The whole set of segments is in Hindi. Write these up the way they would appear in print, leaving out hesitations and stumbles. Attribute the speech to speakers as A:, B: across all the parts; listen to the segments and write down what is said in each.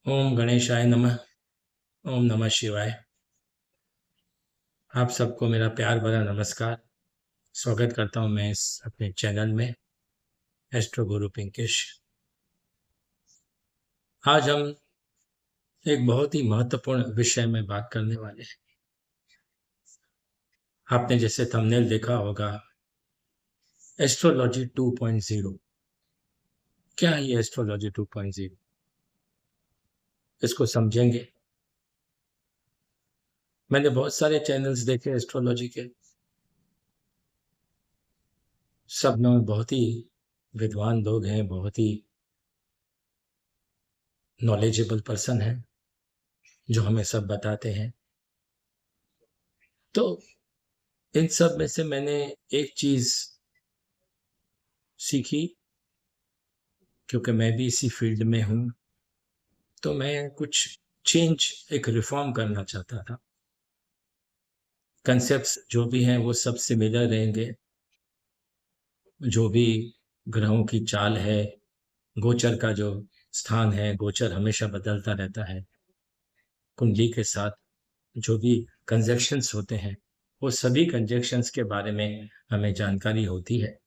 A: ओम गणेशाय नमः। ओम नमः शिवाय। आप सबको मेरा प्यार भरा नमस्कार। स्वागत करता हूं मैं इस अपने चैनल में, एस्ट्रो गुरु पिंकेश। आज हम एक बहुत ही महत्वपूर्ण विषय में बात करने वाले हैं। आपने जैसे थंबनेल देखा होगा, एस्ट्रोलॉजी 2.0। क्या है ये एस्ट्रोलॉजी 2.0? इसको समझेंगे। मैंने बहुत सारे चैनल्स देखे एस्ट्रोलॉजी के, सब लोग बहुत ही विद्वान लोग हैं, बहुत ही नॉलेजेबल पर्सन हैं जो हमें सब बताते हैं। तो इन सब में से मैंने एक चीज सीखी, क्योंकि मैं भी इसी फील्ड में हूँ, तो मैं कुछ चेंज, एक रिफॉर्म करना चाहता था। कंसेप्ट्स जो भी हैं वो सब सिमिलर रहेंगे। जो भी ग्रहों की चाल है, गोचर का जो स्थान है, गोचर हमेशा बदलता रहता है। कुंडली के साथ जो भी कंजक्शंस होते हैं, वो सभी कंजक्शंस के बारे में हमें जानकारी होती है।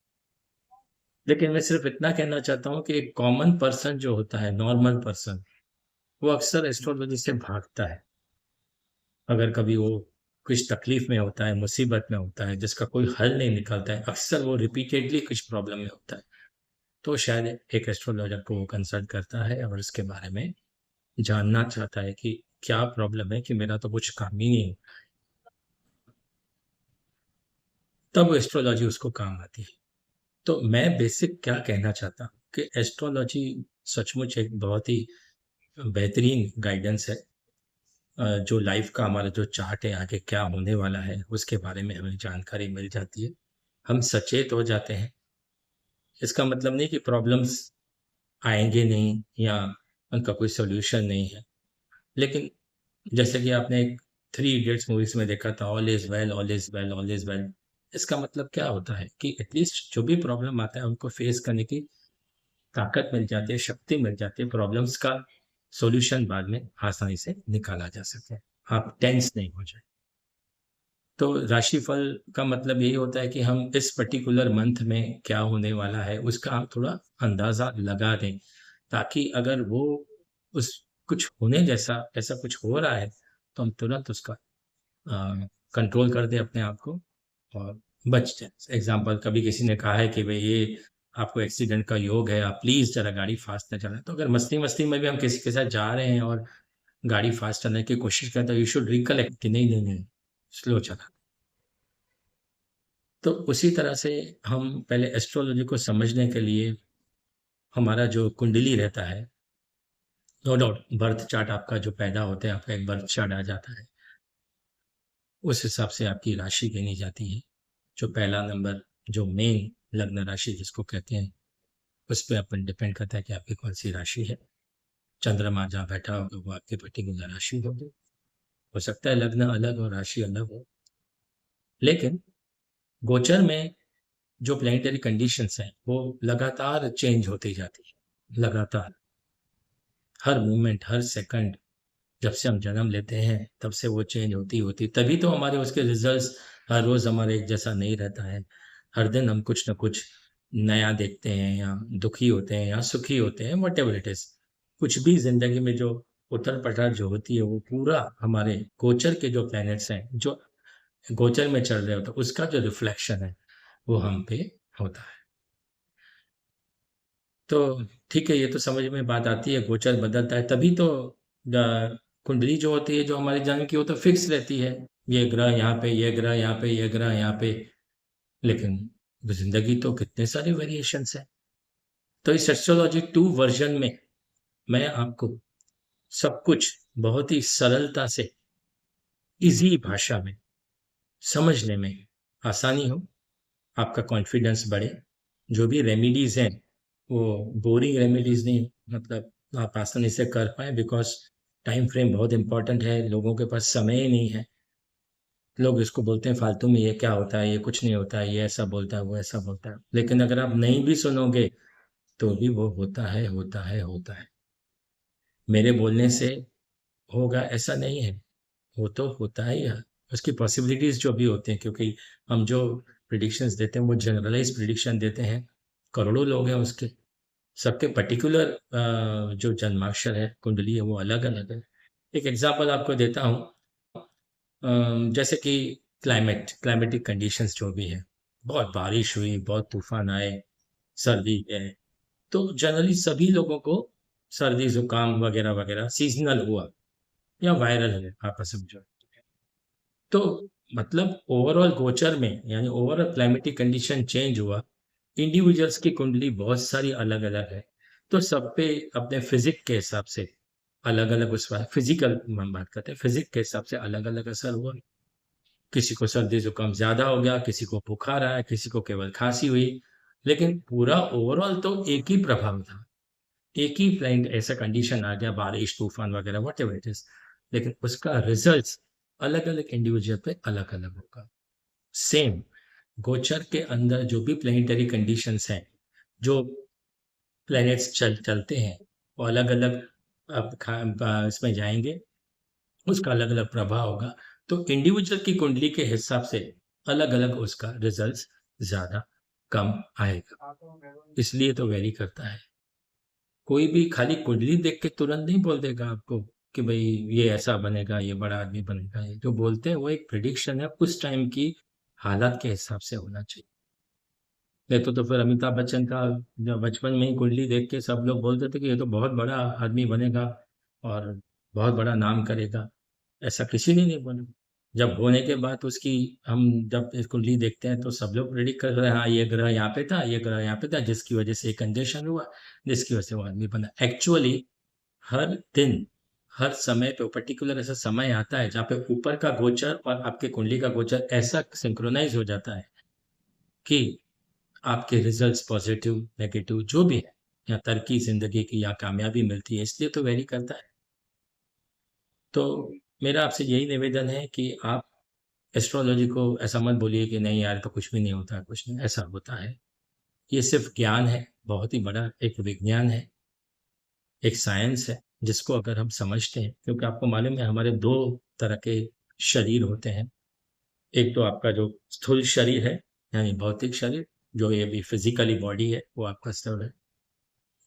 A: लेकिन मैं सिर्फ इतना कहना चाहता हूँ कि एक कॉमन पर्सन जो होता है, नॉर्मल पर्सन, वो अक्सर एस्ट्रोलॉजी से भागता है। अगर कभी वो कुछ तकलीफ में होता है, मुसीबत में होता है, जिसका कोई हल नहीं निकलता है, अक्सर वो रिपीटेडली कुछ प्रॉब्लम में होता है, तो शायद एक एस्ट्रोलॉजर को वो कंसल्ट करता है और उसके बारे में जानना चाहता है कि क्या प्रॉब्लम है, कि मेरा तो कुछ काम ही नहीं हो। तब वो एस्ट्रोलॉजी उसको काम आती है। तो मैं बेसिक क्या कहना चाहता हूँ कि एस्ट्रोलॉजी सचमुच एक बहुत ही बेहतरीन गाइडेंस है। जो लाइफ का हमारा जो चार्ट है, आगे क्या होने वाला है, उसके बारे में हमें जानकारी मिल जाती है। हम सचेत हो जाते हैं। इसका मतलब नहीं कि प्रॉब्लम्स आएंगे नहीं या उनका कोई सोल्यूशन नहीं है। लेकिन जैसे कि आपने थ्री इडियट्स मूवीज में देखा था, all is well, all is well, all is well. इसका मतलब क्या होता है कि एटलीस्ट जो भी प्रॉब्लम आता है उनको फेस करने की ताकत मिल जाती है, शक्ति मिल जाती है, प्रॉब्लम्स का सॉल्यूशन बाद में आसानी से निकाला जा सके, आप टेंस नहीं हो जाए। तो राशिफल का मतलब यही होता है कि हम इस पर्टिकुलर मंथ में क्या होने वाला है उसका हम थोड़ा अंदाजा लगा दें, ताकि अगर वो उस कुछ होने जैसा ऐसा कुछ हो रहा है तो हम तुरंत उसका कंट्रोल कर दें अपने आप को और बच जाए। एग्जाम्पल, कभी किसी ने कहा है कि भाई ये आपको एक्सीडेंट का योग है, आप प्लीज जरा गाड़ी फास्ट न चलाएं, तो अगर मस्ती मस्ती में भी हम किसी के साथ जा रहे हैं और गाड़ी फास्ट चलाने की कोशिश करते हैं, यू शुड रिकलेक्ट कि नहीं नहीं नहीं, स्लो चला। तो उसी तरह से हम पहले एस्ट्रोलॉजी को समझने के लिए हमारा जो कुंडली रहता है, नो डाउट बर्थ चार्ट आपका जो पैदा होता है, आपका एक बर्थ चार्ट आ जाता है, उस हिसाब से आपकी राशि गिनी जाती है। जो पहला नंबर, जो मेन लग्न राशि जिसको कहते हैं, उस पर अपन डिपेंड करता है कि आपकी कौन सी राशि है। चंद्रमा जहाँ बैठा होगा वो आपकी पर्टिकुलर राशि होगी। हो सकता है लग्न अलग और राशि अलग हो, लेकिन गोचर में जो प्लेनेटरी कंडीशंस हैं वो लगातार चेंज होती जाती है। लगातार हर मोमेंट, हर सेकंड, जब से हम जन्म लेते हैं तब से वो चेंज होती होती, तभी तो हमारे उसके रिजल्ट्स हर रोज हमारे एक जैसा नहीं रहता है। हर दिन हम कुछ ना कुछ नया देखते हैं, या दुखी होते हैं या सुखी होते हैं, वट एवर इट इज। कुछ भी जिंदगी में जो उतर पटार जो होती है वो पूरा हमारे गोचर के जो प्लैनेट्स हैं, जो गोचर में चल रहे होते हैं, उसका जो रिफ्लेक्शन है वो हम पे होता है। तो ठीक है, ये तो समझ में बात आती है, गोचर बदलता है तभी तो कुंडली जो होती है जो हमारे जन्म की, वो तो फिक्स रहती है, ये ग्रह यहाँ पे, ये ग्रह यहाँ पे, ये ग्रह यहाँ पे। लेकिन जिंदगी तो कितने सारे वेरिएशंस हैं। तो इस एस्ट्रोलॉजी 2 वर्जन में मैं आपको सब कुछ बहुत ही सरलता से, इजी भाषा में समझने में आसानी हो, आपका कॉन्फिडेंस बढ़े। जो भी रेमेडीज हैं वो बोरिंग रेमेडीज नहीं, मतलब आप आसानी से कर पाए, बिकॉज टाइम फ्रेम बहुत इंपॉर्टेंट है, लोगों के पास समय ही नहीं है। लोग इसको बोलते हैं फालतू में, ये क्या होता है, ये कुछ नहीं होता है, ये ऐसा बोलता है, वो ऐसा बोलता है, लेकिन अगर आप नहीं भी सुनोगे तो भी वो होता है, होता है, होता है। मेरे बोलने से होगा ऐसा नहीं है, वो तो होता ही है। उसकी पॉसिबिलिटीज जो भी होते हैं, क्योंकि हम जो प्रिडिक्शंस देते हैं वो जनरलाइज प्रिडिक्शन देते हैं, करोड़ों लोग हैं उसके, सबके पर्टिकुलर जो जन्माक्षर है, कुंडली है, वो अलग अलग है। एक एग्जांपल आपको देता हूँ, जैसे कि क्लाइमेटिक कंडीशंस जो भी है, बहुत बारिश हुई, बहुत तूफान आए, सर्दी है, तो जनरली सभी लोगों को सर्दी जुकाम वगैरह वगैरह सीजनल हुआ या वायरल है, आप समझो। तो मतलब ओवरऑल गोचर में, यानी ओवरऑल क्लाइमेटिक कंडीशन चेंज हुआ, इंडिविजुअल्स की कुंडली बहुत सारी अलग अलग है, तो सब पे अपने फिजिक के हिसाब से अलग अलग, उस फिजिकल हम बात करते हैं, फिजिक के हिसाब से अलग अलग असर हुआ। किसी को सर्दी जुकाम ज्यादा हो गया, किसी को बुखार आया, किसी को केवल खांसी हुई, लेकिन पूरा ओवरऑल तो एक ही प्रभाव था, एक ही प्लाइंट ऐसा कंडीशन आ गया, बारिश तूफान वगैरह वट एवर इट इज, लेकिन उसका रिजल्ट अलग अलग इंडिविजुअल पे अलग अलग होगा। सेम गोचर के अंदर जो भी प्लेनेटरी कंडीशंस हैं, जो प्लैनेट्स चलते हैं, वो अलग अलग इसमें जाएंगे, उसका अलग अलग प्रभाव होगा। तो इंडिविजुअल की कुंडली के हिसाब से अलग अलग उसका रिजल्ट ज्यादा कम आएगा, इसलिए तो वेरी करता है। कोई भी खाली कुंडली देख के तुरंत नहीं बोल देगा आपको कि भाई ये ऐसा बनेगा, ये बड़ा आदमी बनेगा। ये जो बोलते हैं वो एक प्रिडिक्शन है, उस टाइम की हालात के हिसाब से होना चाहिए। नहीं तो फिर अमिताभ बच्चन का जब बचपन में ही कुंडली देख के सब लोग बोलते थे कि ये तो बहुत बड़ा आदमी बनेगा और बहुत बड़ा नाम करेगा, ऐसा किसी ने नहीं बोला। जब होने के बाद उसकी, हम जब इस कुंडली देखते हैं तो सब लोग प्रेडिक्ट कर रहे हैं, हाँ ये ग्रह यहाँ पे था, ये ग्रह यहाँ पे था, जिसकी वजह से कंजेशन हुआ, जिसकी वजह से वो आदमी बना। एक्चुअली हर दिन, हर समय पे पर्टिकुलर ऐसा समय आता है जहाँ पे ऊपर का गोचर और आपके कुंडली का गोचर ऐसा सिंक्रोनाइज हो जाता है कि आपके रिजल्ट्स पॉजिटिव नेगेटिव जो भी है, या तरक्की जिंदगी की या कामयाबी मिलती है, इसलिए तो वेरी करता है। तो मेरा आपसे यही निवेदन है कि आप एस्ट्रोलॉजी को ऐसा मत बोलिए कि नहीं यार तो कुछ भी नहीं होता, कुछ नहीं ऐसा होता है। ये सिर्फ ज्ञान है, बहुत ही बड़ा एक विज्ञान है, एक साइंस है, जिसको अगर हम समझते हैं, क्योंकि आपको मालूम है हमारे दो तरह के शरीर होते हैं। एक तो आपका जो स्थूल शरीर है, यानी भौतिक शरीर, जो ये भी फिजिकली बॉडी है, वो आपका स्थूल है।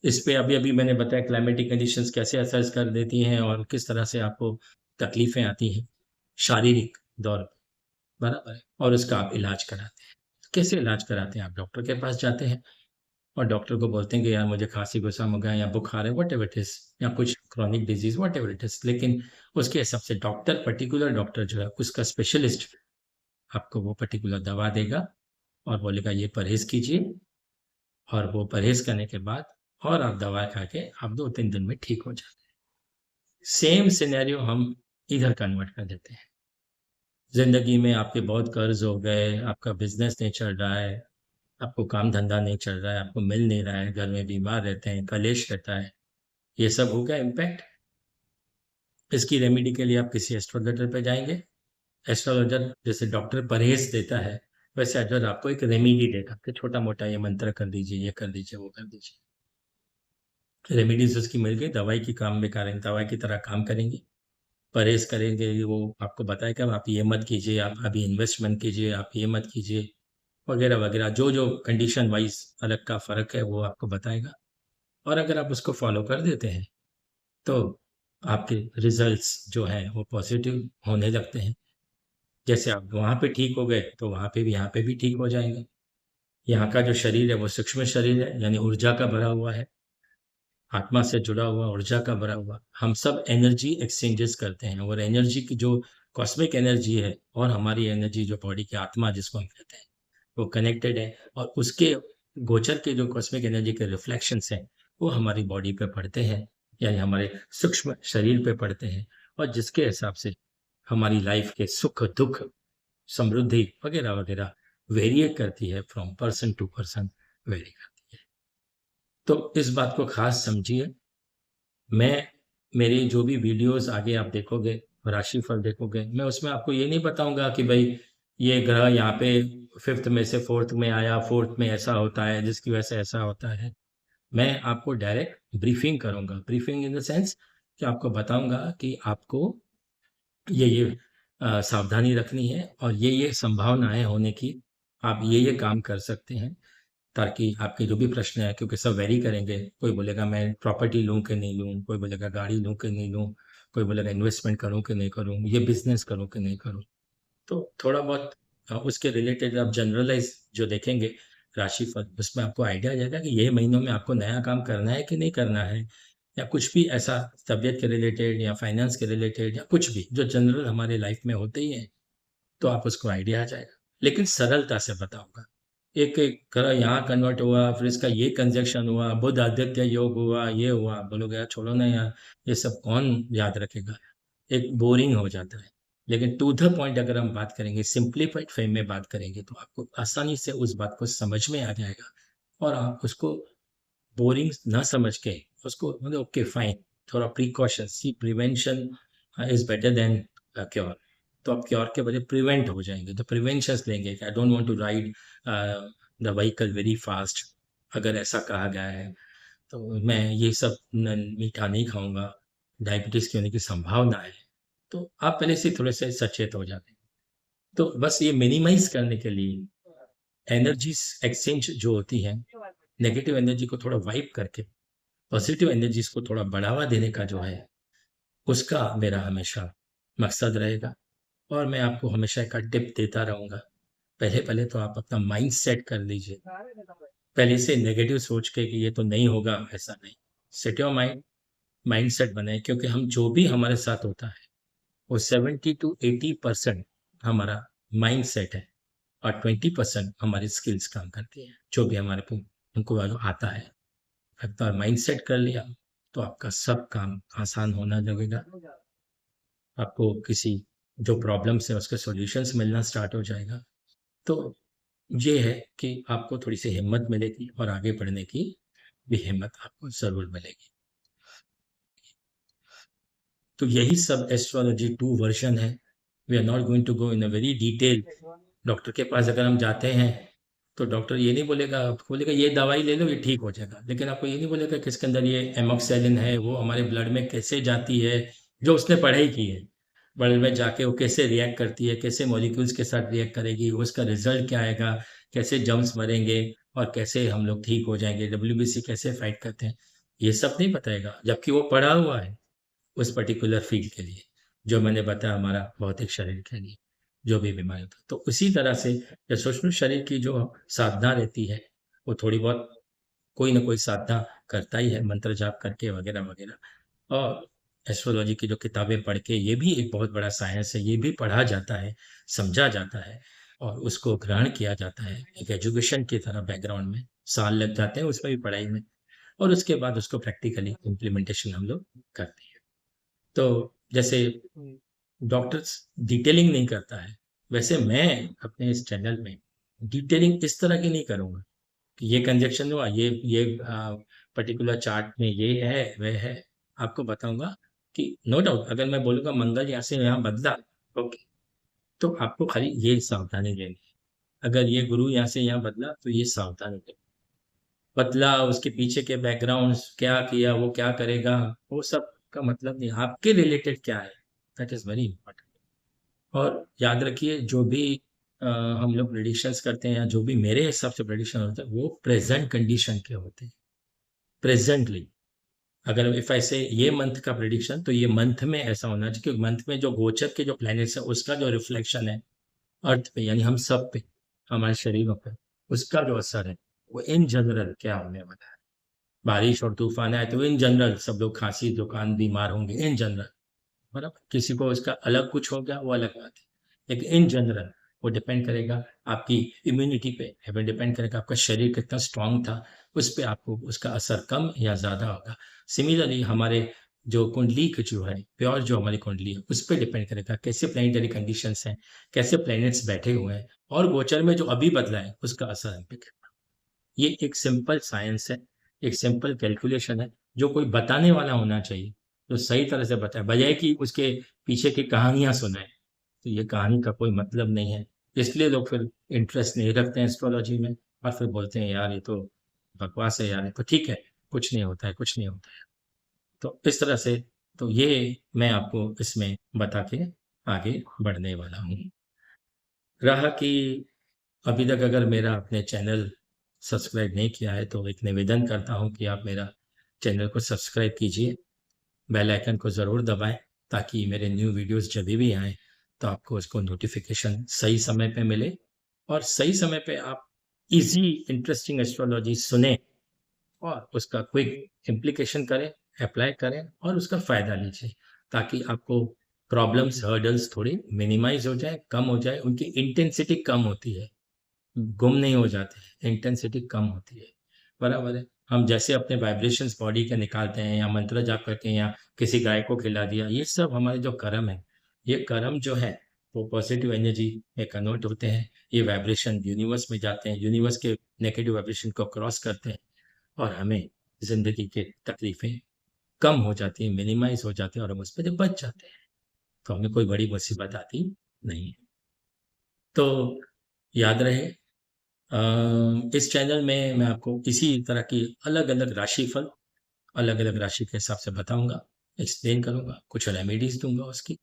A: इस पे अभी अभी मैंने बताया क्लाइमेटिक कंडीशंस कैसे असर कर देती हैं और किस तरह से आपको तकलीफें आती हैं शारीरिक दौर पे, बराबर है, और उसका आप इलाज कराते हैं। कैसे इलाज कराते हैं? आप डॉक्टर के पास जाते हैं और डॉक्टर को बोलते हैं कि यार मुझे खांसी जुकाम हो गया या बुखार है, वट एवर इट इज, या कुछ chronic disease what ever it is, लेकिन उसके हिसाब से डॉक्टर, पर्टिकुलर डॉक्टर जो है उसका स्पेशलिस्ट, आपको वो पर्टिकुलर दवा देगा और बोलेगा ये परहेज कीजिए, और वो परहेज करने के बाद और आप दवा खा के आप 2-3 दिन में ठीक हो जाते हैं। सेम सिनेरियो हम इधर कन्वर्ट कर देते हैं। जिंदगी में आपके बहुत कर्ज हो गए, आपका बिजनेस नहीं चल रहा है, आपको काम धंधा नहीं चल रहा है, आपको मिल नहीं रहा है, घर में बीमार रहते हैं, कलेश रहता है, ये सब हो गया इम्पैक्ट। इसकी रेमेडी के लिए आप किसी एस्ट्रोलॉजर पे जाएंगे। एस्ट्रोलॉजर जैसे डॉक्टर परहेज देता है, वैसे एस्ट्रोलॉजर आपको एक रेमेडी देगा कि छोटा मोटा ये मंत्र कर दीजिए, ये कर दीजिए, वो कर दीजिए। रेमेडीज उसकी मिल गई, दवाई की काम में करें, दवाई की तरह काम करेंगी, परहेज करेंगे। वो आपको बताएगा आप ये मत कीजिए, आप अभी इन्वेस्टमेंट कीजिए, आप ये मत कीजिए, वगैरह वगैरह, जो जो कंडीशन वाइज अलग का फर्क है वो आपको बताएगा। और अगर आप उसको फॉलो कर देते हैं तो आपके रिजल्ट्स जो हैं वो पॉजिटिव होने लगते हैं। जैसे आप वहाँ पे ठीक हो गए तो वहाँ पे भी, यहाँ पे भी ठीक हो जाएंगे। यहाँ का जो शरीर है वो सूक्ष्म शरीर है, यानी ऊर्जा का भरा हुआ है, आत्मा से जुड़ा हुआ, ऊर्जा का भरा हुआ। हम सब एनर्जी एक्सचेंजेस करते हैं, और एनर्जी की जो कॉस्मिक एनर्जी है और हमारी एनर्जी जो बॉडी की आत्मा जिसको हम कहते हैं, वो कनेक्टेड है, और उसके गोचर के जो कॉस्मिक एनर्जी के रिफ्लेक्शंस हैं वो हमारी बॉडी पे पड़ते हैं, यानी हमारे सूक्ष्म शरीर पे पड़ते हैं, और जिसके हिसाब से हमारी लाइफ के सुख दुख समृद्धि वगैरह वगैरह वेरिएट करती है, from person to person vary करती है। तो इस बात को खास समझिए। मैं, मेरी जो भी वीडियोस आगे आप देखोगे, राशिफल देखोगे, मैं उसमें आपको ये नहीं बताऊंगा कि भाई ये ग्रह यहाँ पे फिफ्थ में से फोर्थ में आया, फोर्थ में ऐसा होता है, जिसकी वजह से ऐसा होता है। मैं आपको डायरेक्ट ब्रीफिंग करूंगा, ब्रीफिंग इन द सेंस कि आपको बताऊँगा कि आपको ये सावधानी रखनी है और ये संभावनाएँ होने की, आप ये काम कर सकते हैं, ताकि आपके जो भी प्रश्न हैं, क्योंकि सब वेरी करेंगे। कोई बोलेगा मैं प्रॉपर्टी लूँ कि नहीं लूँ, कोई बोलेगा गाड़ी लूँ कि नहीं लूँ, कोई बोलेगा इन्वेस्टमेंट करूँ कि नहीं करूँ, ये बिज़नेस करूँ कि नहीं करूँ। तो थोड़ा बहुत उसके रिलेटेड आप जनरलाइज़ जो देखेंगे राशिफल, उसमें आपको आइडिया आ जाएगा कि ये महीनों में आपको नया काम करना है कि नहीं करना है, या कुछ भी ऐसा तबीयत के रिलेटेड या फाइनेंस के रिलेटेड या कुछ भी जो जनरल हमारे लाइफ में होते ही हैं, तो आप उसको आइडिया आ जाएगा। लेकिन सरलता से बताऊँगा। एक-एक ग्रह यहाँ कन्वर्ट हुआ, फिर इसका ये कंजंक्शन हुआ, बुध आदित्य योग हुआ, ये हुआ। बोलोगे यार छोड़ो ना यार, ये सब कौन याद रखेगा? एक बोरिंग हो जाता है। लेकिन टू द पॉइंट अगर हम बात करेंगे, सिम्प्लीफाइड फ़ेम में बात करेंगे, तो आपको आसानी से उस बात को समझ में आ जाएगा और आप उसको बोरिंग ना समझ के उसको मतलब ओके फाइन, थोड़ा precaution, see prevention is better than cure. तो आप क्योर के बजाय प्रिवेंट हो जाएँगे, तो प्रिवेंशंस लेंगे कि I don't want to ride the vehicle very fast, अगर ऐसा कहा गया है, तो मैं ये सब न मीठा नहीं खाऊँगा, डायबिटीज़ की होने की संभावना है। तो आप पहले से थोड़े से सचेत हो जाते हैं। तो बस ये मिनिमाइज़ करने के लिए एनर्जीज़ एक्सचेंज जो होती है, नेगेटिव एनर्जी को थोड़ा वाइप करके पॉजिटिव एनर्जीज़ को थोड़ा बढ़ावा देने का जो है, उसका मेरा हमेशा मकसद रहेगा और मैं आपको हमेशा एक टिप देता रहूँगा। पहले-पहले तो आप अपना माइंड सेट कर लीजिए। पहले से नेगेटिव सोच के कि ये तो नहीं होगा, ऐसा नहीं। सेट योर माइंड, माइंडसेट बनाएँ, क्योंकि हम जो भी हमारे साथ होता है, वो 70 टू 80% हमारा माइंडसेट है और 20% हमारी स्किल्स काम करती हैं, जो भी हमारे को हमको आता है। एक बार माइंडसेट कर लिया, तो आपका सब काम आसान होना लगेगा। आपको किसी जो प्रॉब्लम्स है, उसके सॉल्यूशंस मिलना स्टार्ट हो जाएगा। तो ये है कि आपको थोड़ी-सी हिम्मत मिलेगी और आगे बढ़ने की भी हिम्मत आपको ज़रूर मिलेगी। तो यही सब एस्ट्रोलॉजी 2 वर्ज़न है। We are not going to go in a very detail. Doctor के पास अगर हम जाते हैं, तो डॉक्टर ये नहीं बोलेगा, आपको बोलेगा ये दवाई ले लो, ये ठीक हो जाएगा। लेकिन आपको ये नहीं बोलेगा कि इसके अंदर ये एमॉक्सिसिलिन है, वो हमारे ब्लड में कैसे जाती है, जो उसने पढ़ाई की है। ब्लड में जाके वो कैसे रिएक्ट करती है, कैसे मॉलिक्यूल्स के साथ रिएक्ट करेगी, उसका रिज़ल्ट क्या आएगा, कैसे जर्म्स मरेंगे और कैसे हम लोग ठीक हो जाएँगे, डब्ल्यूबीसी कैसे फाइट करते हैं, ये सब नहीं बताएगा। जबकि वो पढ़ा हुआ है उस पर्टिकुलर फ़ील्ड के लिए, जो मैंने बताया हमारा भौतिक शरीर के लिए, जो भी बीमारी होता है। तो उसी तरह से जो सूक्ष्म शरीर की जो साधना रहती है, वो थोड़ी बहुत कोई न कोई साधना करता ही है, मंत्र जाप करके वगैरह-वगैरह। और एस्ट्रोलॉजी की जो किताबें पढ़ के, ये भी एक बहुत बड़ा साइंस है, ये भी पढ़ा जाता है, समझा जाता है और उसको ग्रहण किया जाता है, एक एजुकेशन की तरह बैकग्राउंड में। साल लग जाते हैं उसमें भी पढ़ाई में और उसके बाद उसको प्रैक्टिकली इम्प्लीमेंटेशन हम लोग करते हैं। तो जैसे डॉक्टर्स डिटेलिंग नहीं करता है, वैसे मैं अपने इस चैनल में डिटेलिंग इस तरह की नहीं करूँगा कि ये कंजक्शन हुआ, ये पर्टिकुलर चार्ट में ये है, वह है। आपको बताऊँगा कि नो डाउट अगर मैं बोलूँगा मंगल यहाँ से यहाँ बदला, ओके, तो आपको खाली ये सावधानी लेनी है। अगर ये गुरु यहाँ से यहाँ बदला, तो ये सावधानी लेनी। बदला, उसके पीछे के बैकग्राउंड्स क्या किया, वो क्या करेगा, वो सब का मतलब नहीं, आपके रिलेटेड क्या है, दैट इज़ वेरी इम्पोर्टेंट। और याद रखिए जो भी हम लोग प्रेडिक्शंस करते हैं या जो भी मेरे हिसाब से प्रेडिक्शन होता है, वो प्रेज़ेंट कंडीशन के होते हैं, प्रेज़ेंटली। अगर इफ आई से ये मंथ का प्रेडिक्शन, तो ये मंथ में ऐसा होना चाहिए कि मंथ में जो गोचर के जो प्लैनेट्स हैं, उसका जो रिफ्लेक्शन है अर्थ पे, यानी हम सब पे, हमारे शरीरों पे, उसका जो असर है, वो इन जनरल क्या होने वाला है। बारिश और तूफ़ान आए तो इन जनरल सब लोग खाँसी, जुकाम, बीमार होंगे इन जनरल, बराबर? किसी को इसका अलग कुछ हो गया, वो अलग बात है। लेकिन इन जनरल वो डिपेंड करेगा आपकी इम्यूनिटी पे, वो डिपेंड करेगा आपका शरीर कितना स्ट्रॉन्ग था, उस पे आपको उसका असर कम या ज़्यादा होगा। सिमिलरली हमारे जो कुंडली की जो है, प्योर जो हमारी कुंडली है, उस पे डिपेंड करेगा कैसे प्लैनेटरी कंडीशंस हैं, कैसे प्लैनेट्स बैठे हुए हैं और गोचर में जो अभी बदला है, उसका असर हम पे कितना। ये एक सिंपल साइंस है, एक सिंपल कैलकुलेशन है, जो कोई बताने वाला होना चाहिए, जो सही तरह से बताए, बजाए कि उसके पीछे की कहानियाँ सुनाए। तो ये कहानी का कोई मतलब नहीं है। इसलिए लोग फिर इंटरेस्ट नहीं रखते हैं एस्ट्रोलॉजी में और फिर बोलते हैं यार ये तो बकवास है यार, ये तो ठीक है, कुछ नहीं होता है, कुछ नहीं होता है। तो इस तरह से तो ये मैं आपको इसमें बता के आगे बढ़ने वाला हूँ। रहा कि अभी तक अगर मेरा आपने चैनल सब्सक्राइब नहीं किया है तो एक निवेदन करता हूँ कि आप मेरा चैनल को सब्सक्राइब कीजिए, बेल आइकन को ज़रूर दबाएं ताकि मेरे न्यू वीडियोस जब भी आएँ तो आपको उसको नोटिफिकेशन सही समय पे मिले और सही समय पे आप इजी इंटरेस्टिंग एस्ट्रोलॉजी सुने और उसका क्विक इम्प्लीकेशन करें, अप्लाई करें और उसका फ़ायदा लीजिए ताकि आपको प्रॉब्लम्स, हर्डल्स थोड़ी मिनिमाइज़ हो जाए, कम हो जाए, उनकी इंटेंसिटी कम होती है, गुम नहीं हो जाते, इंटेंसिटी कम होती है, बराबर है? हम जैसे अपने वाइब्रेशंस बॉडी के निकालते हैं या मंत्र जाप करके या किसी गाय को खिला दिया, ये सब हमारे जो कर्म है, ये कर्म जो है वो पॉजिटिव एनर्जी में कन्वर्ट होते हैं, ये वाइब्रेशन यूनिवर्स में जाते हैं, यूनिवर्स के नेगेटिव वाइब्रेशन को क्रॉस करते हैं और हमें ज़िंदगी की तकलीफ़ें कम हो जाती हैं, मिनिमाइज़ हो जाती हैं और हम उसपे से बच जाते हैं, तो हमें कोई बड़ी मुसीबत आती नहीं है। तो याद रहे इस चैनल में मैं आपको इसी तरह की अलग-अलग राशिफल, अलग-अलग राशि के हिसाब से बताऊँगा, एक्सप्लेन करूँगा, कुछ रेमेडीज़ दूँगा उसकी,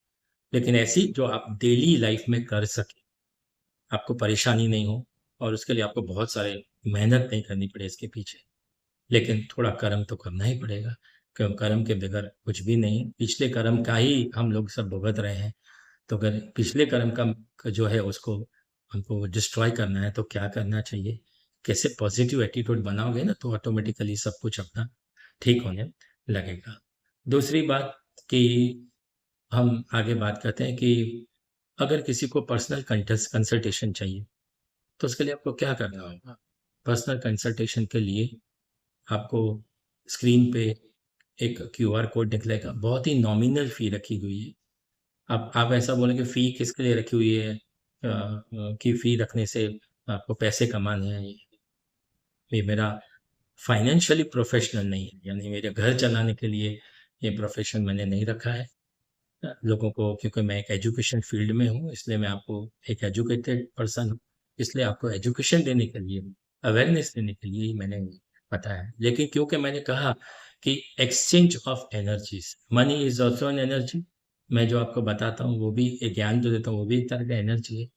A: लेकिन ऐसी जो आप डेली लाइफ़ में कर सकें, आपको परेशानी नहीं हो और उसके लिए आपको बहुत सारे मेहनत नहीं करनी पड़े इसके पीछे। लेकिन थोड़ा कर्म तो करना ही पड़ेगा, क्यों कर्म के बगैर कुछ भी नहीं। पिछले कर्म का ही हम लोग सब भुगत रहे हैं, तो अगर पिछले कर्म का जो है उसको हमको डिस्ट्रॉय करना है तो क्या करना चाहिए? कैसे पॉज़िटिव एटीट्यूड बनाओगे ना तो ऑटोमेटिकली सब कुछ अपना ठीक होने लगेगा। दूसरी बात कि हम आगे बात करते हैं कि अगर किसी को पर्सनल कंसल्टेशन चाहिए, तो उसके लिए आपको क्या करना होगा? पर्सनल कंसल्टेशन के लिए आपको स्क्रीन पे एक क्यूआर कोड निकलेगा, बहुत ही नॉमिनल फ़ी रखी हुई है। अब आप ऐसा बोलेंगे फ़ी किसके लिए रखी हुई है कि फ़ी रखने से आपको पैसे कमाने हैं। ये मेरा फाइनेंशियली प्रोफ़ेशनल नहीं है, यानी मेरे घर चलाने के लिए ये प्रोफ़ेशन मैंने नहीं रखा है। लोगों को क्योंकि मैं एक एजुकेशन फ़ील्ड में हूँ, इसलिए मैं आपको एक एजुकेटेड पर्सन हूँ, इसलिए आपको एजुकेशन देने के लिए, अवेयरनेस देने के लिए ही मैंने बताया है। लेकिन क्योंकि मैंने कहा कि exchange of energies, money is also an energy. मैं जो आपको बताता हूँ, वो भी एक ज्ञान जो देता हूँ, वो भी एक तरह का एनर्जी है।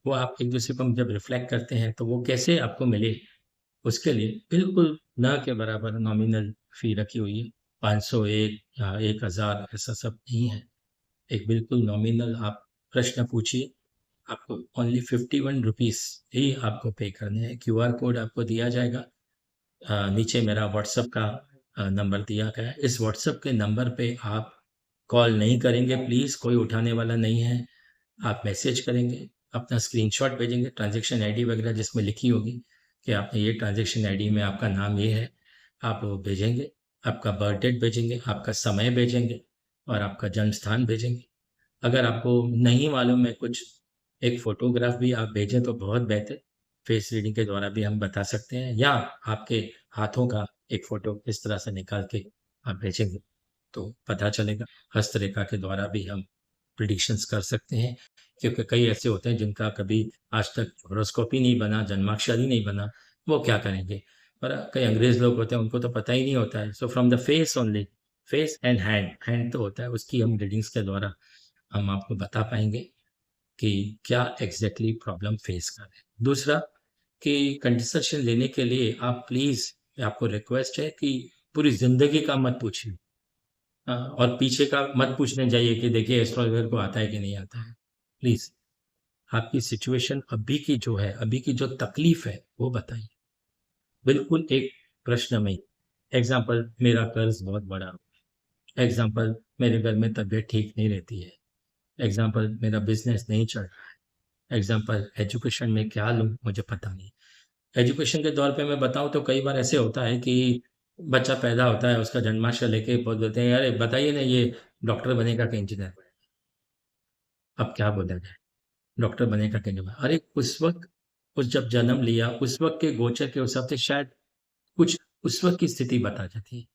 A: वो आप एक-दूसरे को जब रिफ्लेक्ट करते हैं, तो वो कैसे आपको मिले, उसके लिए बिल्कुल ना के बराबर नॉमिनल फ़ी रखी हुई है। 500, 1 या 1000 ऐसा सब नहीं है। एक बिल्कुल नॉमिनल आप प्रश्न पूछिए, आपको ओनली 51 रुपीज़ ही आपको पे करने हैं। क्यूआर कोड आपको दिया जाएगा। नीचे मेरा व्हाट्सएप का नंबर दिया गया है। इस व्हाट्सएप के नंबर पे आप कॉल नहीं करेंगे प्लीज़, कोई उठाने वाला नहीं है। आप मैसेज करेंगे, अपना स्क्रीनशॉट भेजेंगे, ट्रांज़ैक्शन आईडी वगैरह जिसमें लिखी होगी कि आपने ये ट्रांज़ैक्शन आईडी में आपका नाम ये है, आप वो भेजेंगे, आपका बर्थ डेट भेजेंगे, आपका समय भेजेंगे और आपका जन्म स्थान भेजेंगे। अगर आपको नहीं मालूम है कुछ, एक फ़ोटोग्राफ भी आप भेजें तो बहुत बेहतर, फेस रीडिंग के द्वारा भी हम बता सकते हैं या आपके हाथों का एक फ़ोटो इस तरह से निकाल के आप भेजेंगे, तो पता चलेगा। हस्तरेखा के द्वारा भी हम प्रिडिक्शंस कर सकते हैं, क्योंकि कई ऐसे होते हैं जिनका कभी आज तक हॉरोस्कोप ही नहीं बना, जन्माक्षर ही नहीं बना, वो क्या करेंगे? पर कई अंग्रेज़ लोग होते हैं, उनको तो पता ही नहीं होता है। So from the face only, face and hand, hand तो होता है, उसकी हम रीडिंग्स के द्वारा हम आपको बता पाएँगे कि क्या एग्ज़ैक्टली प्रॉब्लम फेस कर रहे हैं। दूसरा कि कंसल्टेशन लेने के लिए आप प्लीज़, आपको रिक्वेस्ट है कि पूरी ज़िंदगी का मत पूछिए। और पीछे का मत पूछने जाइए कि देखिए एस्ट्रोलॉजर को आता है कि नहीं आता है। प्लीज़, आपकी सिचुएशन अभी की जो है, अभी की जो तकलीफ़ है, वो बताइए। बिल्कुल एक प्रश्न में एग्ज़ाम्पल मेरा कर्ज़ बहुत बड़ा, एग्ज़ाम्पल मेरे घर में तबीयत ठीक नहीं रहती है, एग्ज़ाम्पल मेरा बिज़नेस नहीं चल रहा है, एग्ज़ाम्पल एजुकेशन में क्या लूँ मुझे पता नहीं। एजुकेशन के तौर पे मैं बताऊँ तो कई बार ऐसे होता है कि बच्चा पैदा होता है, उसका जन्माक्षर लेके बोलते हैं, "अरे बताइए ना ये डॉक्टर बनेगा कि इंजीनियर बनेगा?" अब क्या बोला जाए? डॉक्टर बनेगा कि नहीं बनेगा? अरे उस वक़्त उस जब जन्म लिया, उस वक़्त के गोचर के हिसाब से शायद कुछ उस वक़्त की स्थिति बता जाती है।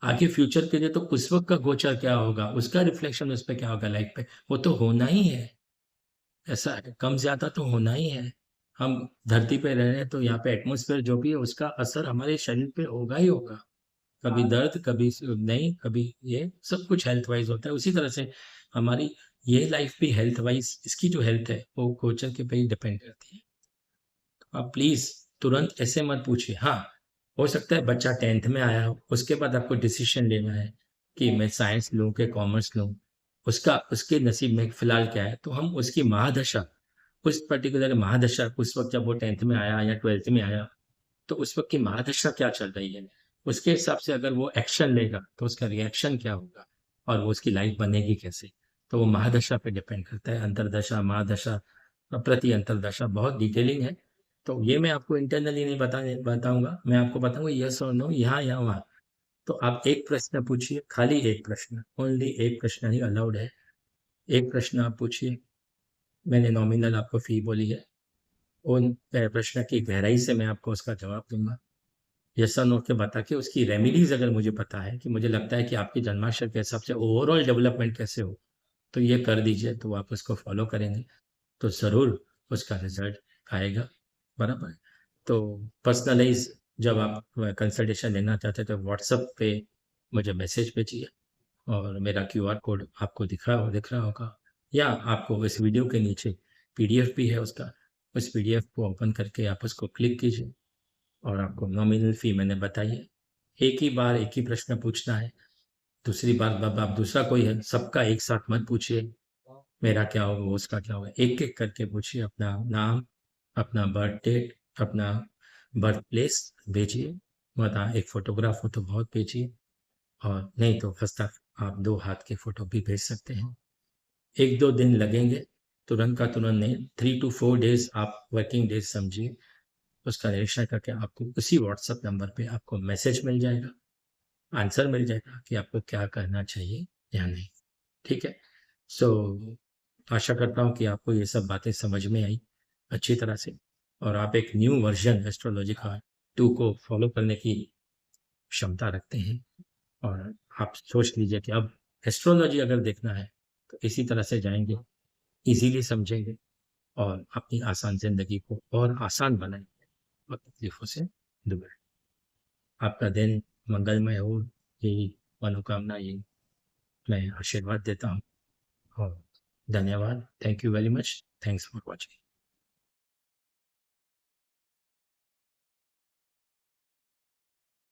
A: आगे फ्यूचर के लिए तो उस वक़्त का गोचर क्या होगा, उसका रिफ्लेक्शन उस पे क्या होगा लाइफ़ पे, वो तो होना ही है। ऐसा है, कम-ज़्यादा तो होना ही है। हम धरती पे रह रहे हैं तो यहाँ पे एटमॉस्फेयर जो भी है उसका असर हमारे शरीर पे होगा ही होगा। कभी दर्द, कभी नहीं, कभी ये सब कुछ हेल्थ वाइज होता है। उसी तरह से हमारी ये लाइफ भी हेल्थ वाइज, इसकी जो हेल्थ है वो कोचर के पे ही डिपेंड करती है। तो आप प्लीज तुरंत ऐसे मत पूछिए। हाँ, हो सकता है बच्चा 10th में आया हो, उसके बाद आपको डिसीजन लेना है कि मैं साइंस लूँ कि कॉमर्स लूँ, उसका उसके नसीब में फिलहाल क्या है, तो हम उसकी महादशा, उस पर्टिकुलर महादशा, उस वक्त जब वो 10th में आया या 12th में आया, तो उस वक्त की महादशा क्या चल रही है, उसके हिसाब से अगर वो एक्शन लेगा तो उसका रिएक्शन क्या होगा और वो उसकी लाइफ बनेगी कैसे, तो वो महादशा पे डिपेंड करता है। अंतरदशा, महादशा, प्रति अंतरदशा बहुत डिटेलिंग है। तो ये मैं आपको इंटरनली नहीं बताऊंगा, मैं आपको बताऊंगा यस और नो, यहाँ या वहाँ। तो आप एक प्रश्न पूछिए, खाली एक प्रश्न, ओनली एक प्रश्न ही अलाउड है। एक प्रश्न आप पूछिए, मैंने नॉमिनल आपको फी बोली है, उन प्रश्न की गहराई से मैं आपको उसका जवाब दूंगा। यस और नो के बता के उसकी रेमेडीज अगर मुझे पता है कि मुझे लगता है कि आपकी जन्माक्षर के हिसाब से ओवरऑल डेवलपमेंट कैसे हो, तो ये कर दीजिए, तो आप उसको फॉलो करेंगे तो ज़रूर उसका रिजल्ट आएगा। बराबर। तो पर्सनलाइज जब आप कंसल्टेशन लेना चाहते हैं तो व्हाट्सएप पे मुझे मैसेज भेजिए, और मेरा क्यूआर कोड आपको दिख रहा होगा, या आपको इस वीडियो के नीचे पीडीएफ भी है उसका, उस पीडीएफ को ओपन करके आप उसको क्लिक कीजिए, और आपको नॉमिनल फ़ी मैंने बताई है। एक ही बार एक ही प्रश्न पूछना है, दूसरी बार जब आप दूसरा कोई है, सबका एक साथ मत पूछिए, मेरा क्या होगा, उसका क्या होगा, एक-एक करके पूछिए। अपना नाम, अपना बर्थ डेट, अपना बर्थ प्लेस भेजिए। वरना एक फ़ोटोग्राफ हो तो बहुत भेजिए, और नहीं तो खस्ता आप 2 हाथ के फ़ोटो भी भेज सकते हैं। 1-2 दिन लगेंगे, तुरंत का तुरंत नहीं, 3 टू 4 डेज़ आप वर्किंग डेज़ समझिए। उसका निरीक्षण करके आपको उसी व्हाट्सएप नंबर पे आपको मैसेज मिल जाएगा, आंसर मिल जाएगा कि आपको क्या करना चाहिए या नहीं। ठीक है? सो आशा करता हूँ कि आपको ये सब बातें समझ में आई अच्छी तरह से, और आप एक न्यू वर्ज़न एस्ट्रोलॉजी का 2 को फ़ॉलो करने की क्षमता रखते हैं, और आप सोच लीजिए कि अब एस्ट्रोलॉजी अगर देखना है, तो इसी तरह से जाएँगे, ईज़िली समझेंगे और अपनी आसान ज़िंदगी को और आसान बनाएँगे और तकलीफ़ों से दूर। आपका दिन मंगलमय हो, यही मनोकामना, यही मैं आशीर्वाद देता हूँ, और धन्यवाद। Thank you very much. Thanks for watching.